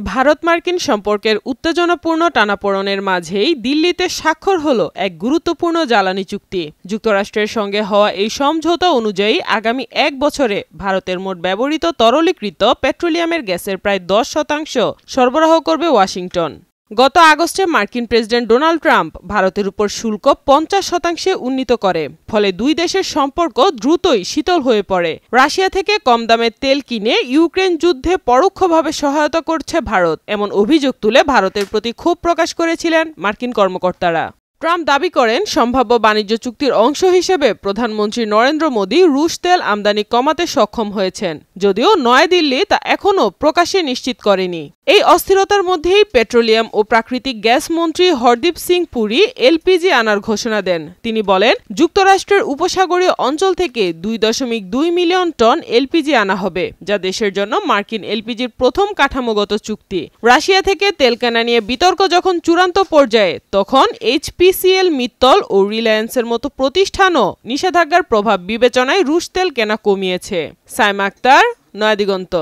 ভারত মার্কিন সম্পর্কের উত্তেজনাপূর্ণ টানাপোড়েনের মাঝেই দিল্লিতে স্বাক্ষর হলো এক গুরুত্বপূর্ণ জ্বালানি চুক্তি। যুক্তরাষ্ট্রের সঙ্গে হওয়া এই সমঝোতা অনুযায়ী আগামী ১ বছরে ভারতের মোট ব্যবহৃত তরলীকৃত পেট্রোলিয়ামের গ্যাসের প্রায় ১০% সরবরাহ করবে ওয়াশিংটন। গত আগস্টে মার্কিন প্রেসিডেন্ট ডোনাল্ড ট্রাম্প ভারতের উপর শুল্ক ৫০% উন্নীত করে, ফলে দুই দেশের সম্পর্ক দ্রুতই শীতল হয়ে পড়ে। রাশিয়া থেকে কম দামে তেল কিনে ইউক্রেন যুদ্ধে পরোক্ষভাবে সহায়তা করছে ভারত, এমন অভিযোগ তুলে ভারতের প্রতি ক্ষোভ প্রকাশ করেছিলেন মার্কিন কর্মকর্তারা। ট্রাম্প দাবি করেন, সম্ভাব্য বাণিজ্য চুক্তির অংশ হিসেবে প্রধানমন্ত্রী নরেন্দ্র মোদী রুশ তেল আমদানি কমাতে সক্ষম হয়েছেন, যদিও নয়াদিল্লি তা এখনও প্রকাশ্যে নিশ্চিত করেনি। এই অস্থিরতার মধ্যেই পেট্রোলিয়াম ও প্রাকৃতিক গ্যাস মন্ত্রী হরদীপ সিং পুরী এলপিজি আনার ঘোষণা দেন। তিনি বলেন, যুক্তরাষ্ট্রের উপসাগরীয় অঞ্চল থেকে ২.২ মিলিয়ন টন এলপিজি আনা হবে, যা দেশের জন্য মার্কিন এলপিজির প্রথম কাঠামোগত চুক্তি। রাশিয়া থেকে তেল কেনা নিয়ে বিতর্ক যখন চূড়ান্ত পর্যায়ে, তখন এইচপিসিএল, মিত্তল ও রিলায়েন্সের মতো প্রতিষ্ঠানও নিষেধাজ্ঞার প্রভাব বিবেচনায় রুশ তেল কেনা কমিয়েছে। সাইমা আক্তার, নয়াদিগন্ত।